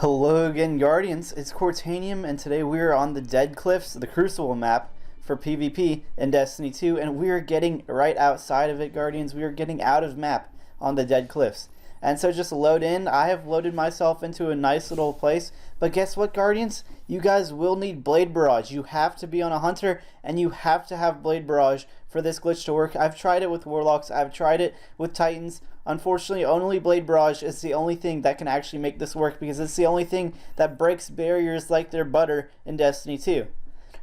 Hello again, Guardians. It's Cortanium, and today we are on the Dead Cliffs, the Crucible map for PvP in Destiny 2, and we are getting right outside of it, Guardians. We are getting out of map on the Dead Cliffs. And so just load in. I have loaded myself into a nice little place, but guess what, Guardians? You guys will need Blade Barrage. You have to be on a Hunter, and you have to have Blade Barrage for this glitch to work. I've tried it with Warlocks. I've tried it with Titans. Unfortunately, only Blade Barrage is the only thing that can actually make this work, because it's the only thing that breaks barriers like they're butter in Destiny 2.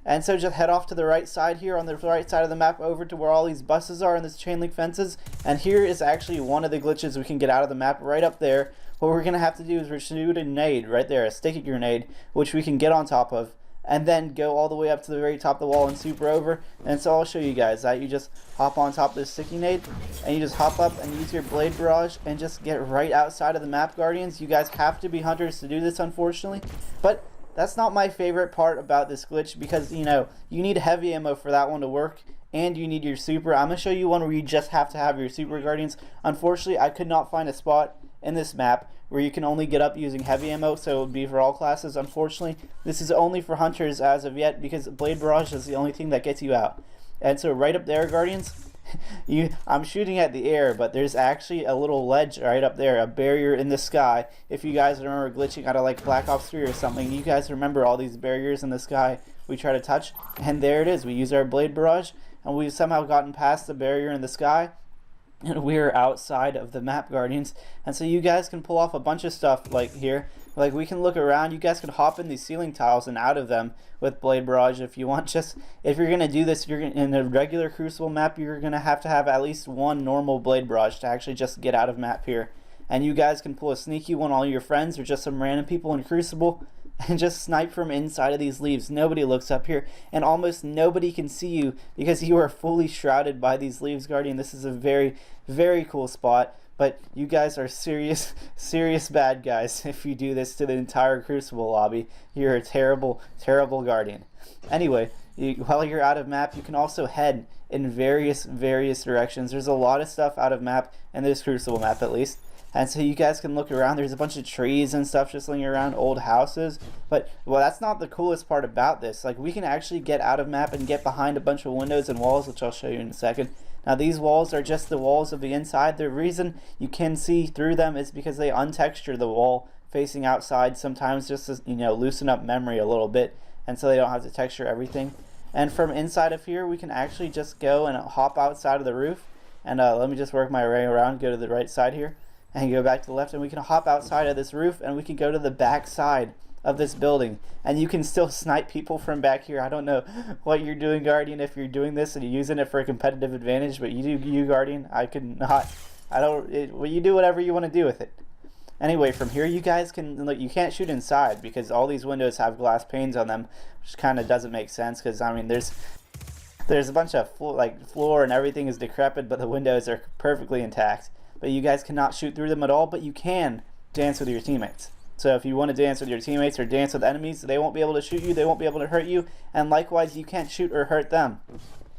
And so just head off to the right side here, on the right side of the map, over to where all these buses are and these chain link fences. And here is actually one of the glitches we can get out of the map right up there. What we're going to have to do is shoot a nade right there, a sticky grenade, which we can get on top of, and then go all the way up to the very top of the wall and super over. And so I'll show you guys that. You just hop on top of this sticky nade, and you just hop up and use your Blade Barrage and just get right outside of the map, Guardians. You guys have to be hunters to do this, unfortunately. But that's not my favorite part about this glitch, because, you know, you need heavy ammo for that one to work, and you need your super. I'm going to show you one where you just have to have your super, Guardians. Unfortunately, I could not find a spot in this map where you can only get up using heavy ammo, so it would be for all classes. Unfortunately, this is only for hunters as of yet, because Blade Barrage is the only thing that gets you out. And so right up there, Guardians, I'm shooting at the air, but there's actually a little ledge right up there, a barrier in the sky. If you guys remember glitching out of like Black Ops 3 or something, you guys remember all these barriers in the sky we try to touch, and there it is. We use our Blade Barrage, and we've somehow gotten past the barrier in the sky, and we're outside of the map, Guardians. And so you guys can pull off a bunch of stuff like here. Like, we can look around. You guys can hop in these ceiling tiles and out of them with Blade Barrage if you want. Just, if you're going to do this, in a regular Crucible map, you're going to have at least one normal Blade Barrage to actually just get out of map here. And you guys can pull a sneaky one on all your friends or just some random people in Crucible and just snipe from inside of these leaves. Nobody looks up here, and almost nobody can see you because you are fully shrouded by these leaves, Guardian. This is a very, very cool spot. But you guys are serious bad guys if you do this to the entire Crucible lobby. You're a terrible, terrible Guardian. Anyway, while you're out of map, you can also head in various directions. There's a lot of stuff out of map, in this Crucible map at least. And so you guys can look around. There's a bunch of trees and stuff just laying around, old houses. But, well, that's not the coolest part about this. Like, we can actually get out of map and get behind a bunch of windows and walls, which I'll show you in a second. Now, these walls are just the walls of the inside. The reason you can see through them is because they untexture the wall facing outside sometimes, just to, you know, loosen up memory a little bit, and so they don't have to texture everything. And from inside of here, we can actually just go and hop outside of the roof. And let me just work my way around, go to the right side here, and go back to the left, and we can hop outside of this roof, and we can go to the back side of this building, and you can still snipe people from back here. I don't know what you're doing, Guardian, if you're doing this and you're using it for a competitive advantage, but you, Guardian. I could not. Well, you do whatever you want to do with it. Anyway, from here you guys can, like, you can't shoot inside because all these windows have glass panes on them, which kind of doesn't make sense, because I mean there's a bunch of floor and everything is decrepit, but the windows are perfectly intact. But you guys cannot shoot through them at all, but you can dance with your teammates. So if you want to dance with your teammates or dance with enemies, they won't be able to shoot you, they won't be able to hurt you, and likewise you can't shoot or hurt them.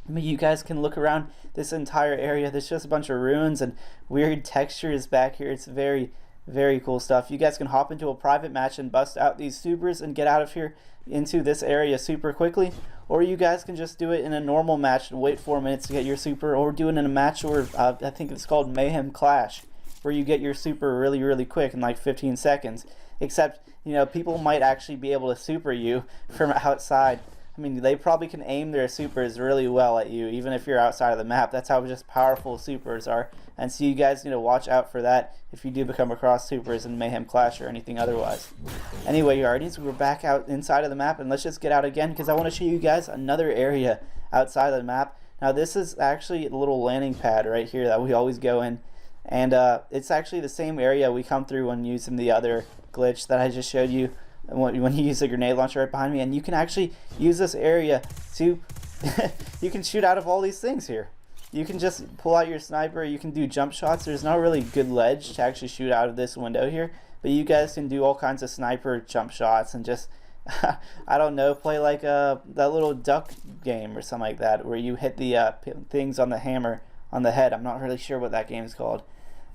But you guys can look around this entire area. There's just a bunch of ruins and weird textures back here. It's very, very cool stuff. You guys can hop into a private match and bust out these supers and get out of here into this area super quickly, or you guys can just do it in a normal match and wait 4 minutes to get your super, or do it in a match where I think it's called Mayhem Clash, where you get your super really, really quick in like 15 seconds. Except, you know, people might actually be able to super you from outside. I mean, they probably can aim their supers really well at you, even if you're outside of the map. That's how just powerful supers are. And so you guys need to watch out for that if you do become across supers in Mayhem Clash or anything otherwise. Anyway, Guardians, we're back out inside of the map, and let's just get out again, because I want to show you guys another area outside of the map. Now, this is actually a little landing pad right here that we always go in. And it's actually the same area we come through when using the other glitch that I just showed you, when you use the grenade launcher right behind me. And you can actually use this area to you can shoot out of all these things here. You can just pull out your sniper, you can do jump shots. There's not really good ledge to actually shoot out of this window here, but you guys can do all kinds of sniper jump shots and just I don't know, play like that little duck game or something like that, where you hit the things on the hammer on the head. I'm not really sure what that game is called.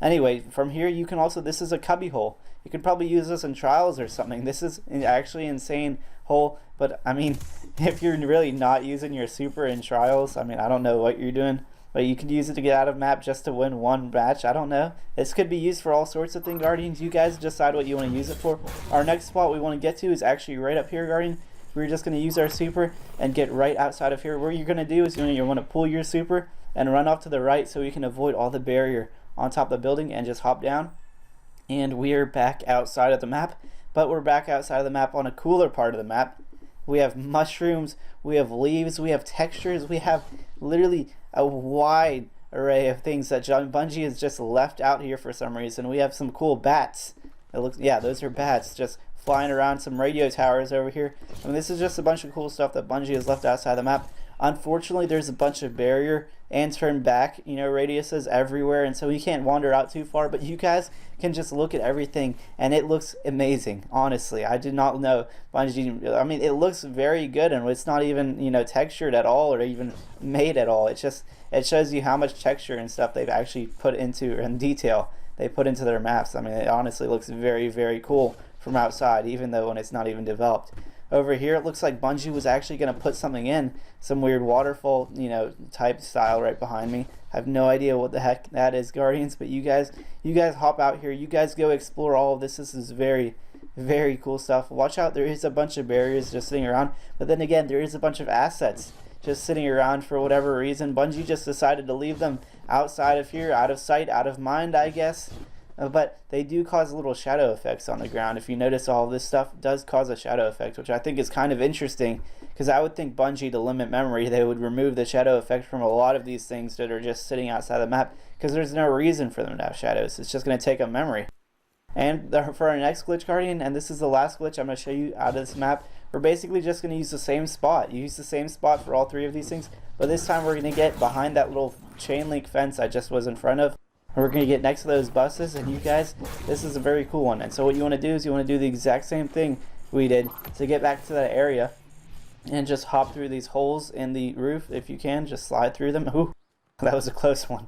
Anyway, from here you can also, this is a cubby hole. You could probably use this in trials or something. This is actually insane hole, but I mean, if you're really not using your super in trials, I mean, I don't know what you're doing, but you could use it to get out of map just to win one match. I don't know. This could be used for all sorts of things, Guardians. You guys decide what you want to use it for. Our next spot we want to get to is actually right up here, Guardian. We're just going to use our super and get right outside of here. What you're going to do is you want to pull your super and run off to the right so you can avoid all the barrier on top of the building and just hop down. And we're back outside of the map, but we're back outside of the map on a cooler part of the map. We have mushrooms, we have leaves, we have textures, we have literally a wide array of things that Bungie has just left out here for some reason. We have some cool bats. It looks, yeah, those are bats just flying around, some radio towers over here. I mean, this is just a bunch of cool stuff that Bungie has left outside the map. Unfortunately, there's a bunch of barrier and turn back, radiuses everywhere, and so you can't wander out too far, but you guys can just look at everything, and it looks amazing. Honestly, I did not know Bungie, I mean, it looks very good, and it's not even, textured at all or even made at all. It shows you how much texture and stuff they've actually put into, and detail they put into their maps. I mean, it honestly looks very, very cool from outside, even though when it's not even developed. Over here, it looks like Bungie was actually going to put something in, some weird waterfall, type style right behind me. I have no idea what the heck that is, Guardians, but you guys hop out here. You guys go explore all of this. This is very, very cool stuff. Watch out, there is a bunch of barriers just sitting around, but then again, there is a bunch of assets just sitting around for whatever reason. Bungie just decided to leave them outside of here, out of sight, out of mind, I guess. But they do cause little shadow effects on the ground. If you notice, all this stuff does cause a shadow effect, which I think is kind of interesting, because I would think Bungie, to limit memory, they would remove the shadow effect from a lot of these things that are just sitting outside the map, because there's no reason for them to have shadows. It's just going to take up memory. And for our next glitch, Guardian, and this is the last glitch I'm going to show you out of this map, we're basically just going to use the same spot. You use the same spot for all three of these things, but this time we're going to get behind that little chain link fence I just was in front of. We're going to get next to those buses, and you guys, this is a very cool one. And so what you want to do is you want to do the exact same thing we did to get back to that area, and just hop through these holes in the roof if you can. Just slide through them. Ooh, that was a close one.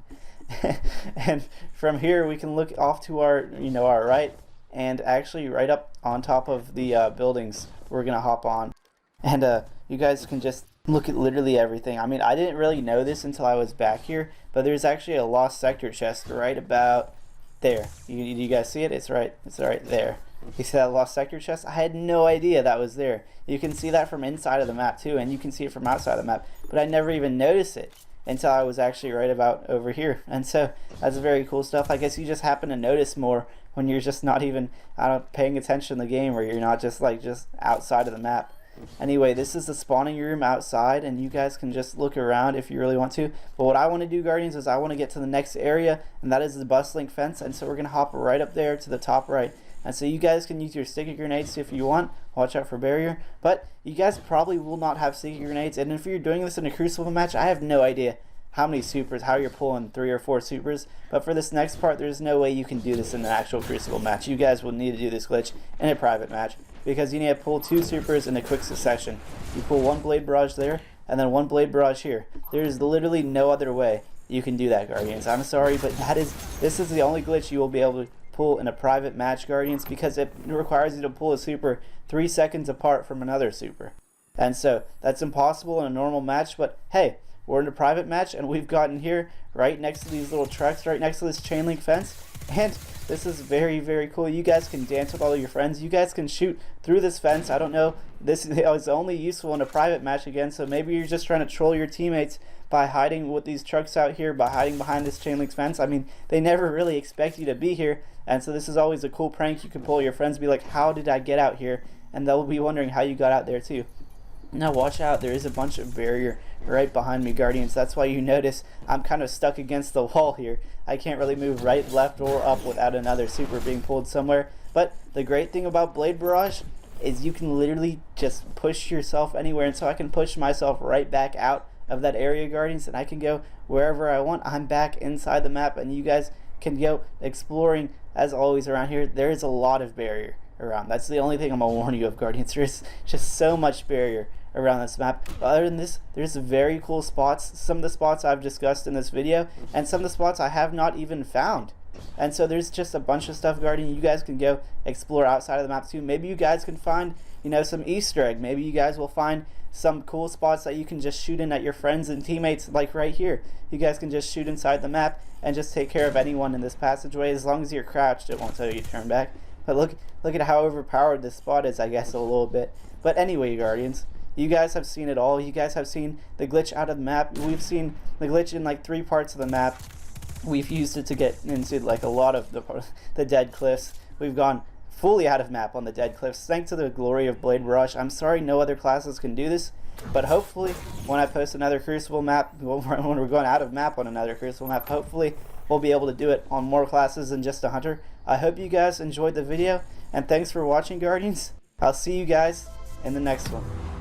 And from here we can look off to our, our right, and actually right up on top of the buildings we're going to hop on. And you guys can just look at literally everything. I mean, I didn't really know this until I was back here, but there's actually a lost sector chest right about there. You guys see it? It's right there. You see that lost sector chest? I had no idea that was there. You can see that from inside of the map too, and you can see it from outside of the map, but I never even noticed it until I was actually right about over here. And so that's very cool stuff. I guess you just happen to notice more when you're just not even paying attention to the game, or you're not just outside of the map. Anyway, this is the spawning room outside, and you guys can just look around if you really want to. But what I want to do, Guardians, is I want to get to the next area, and that is the bus link fence. And so we're going to hop right up there to the top right. And so you guys can use your sticky grenades if you want. Watch out for barrier. But you guys probably will not have sticky grenades. And if you're doing this in a Crucible match, I have no idea how many supers, how you're pulling 3 or 4 supers. But for this next part, there's no way you can do this in an actual Crucible match. You guys will need to do this glitch in a private match, because you need to pull 2 supers in a quick succession. You pull 1 Blade Barrage there, and then 1 Blade Barrage here. There's literally no other way you can do that, Guardians. I'm sorry, but this is the only glitch you will be able to pull in a private match, Guardians, because it requires you to pull a super 3 seconds apart from another super. And so that's impossible in a normal match, but hey, we're in a private match, and we've gotten here right next to these little trucks, right next to this chain link fence, and this is very, very cool. You guys can dance with all of your friends. You guys can shoot through this fence. I don't know, this is only useful in a private match again, so maybe you're just trying to troll your teammates by hiding with these trucks out here, by hiding behind this chain link fence. I mean, they never really expect you to be here, and so this is always a cool prank you can pull. Your friends be like, how did I get out here? And they'll be wondering how you got out there too. Now watch out, there is a bunch of barrier right behind me, Guardians. That's why you notice I'm kind of stuck against the wall here. I can't really move right, left, or up without another super being pulled somewhere. But the great thing about Blade Barrage is you can literally just push yourself anywhere, and so I can push myself right back out of that area, Guardians, and I can go wherever I want. I'm back inside the map, and you guys can go exploring as always around here. There is a lot of barrier around. That's the only thing I'm gonna warn you of, Guardians. There's just so much barrier around this map. But other than this, there's very cool spots. Some of the spots I've discussed in this video, and some of the spots I have not even found And so there's just a bunch of stuff, Guardian. You guys can go explore outside of the map too. Maybe you guys can find, you know, some Easter egg. Maybe you guys will find some cool spots that you can just shoot in at your friends and teammates, like right here. You guys can just shoot inside the map and just take care of anyone in this passageway. As long as you're crouched, it won't tell you to turn back. But look at how overpowered this spot is, I guess, a little bit. But anyway, Guardians, you guys have seen it all. You guys have seen the glitch out of the map. We've seen the glitch in like 3 parts of the map. We've used it to get into like a lot of the dead cliffs. We've gone fully out of map on the dead cliffs, thanks to the glory of Blade Barrage. I'm sorry no other classes can do this, but hopefully when I post another Crucible map, when we're going out of map on another Crucible map, hopefully we'll be able to do it on more classes than just a Hunter. I hope you guys enjoyed the video, and thanks for watching, Guardians. I'll see you guys in the next one.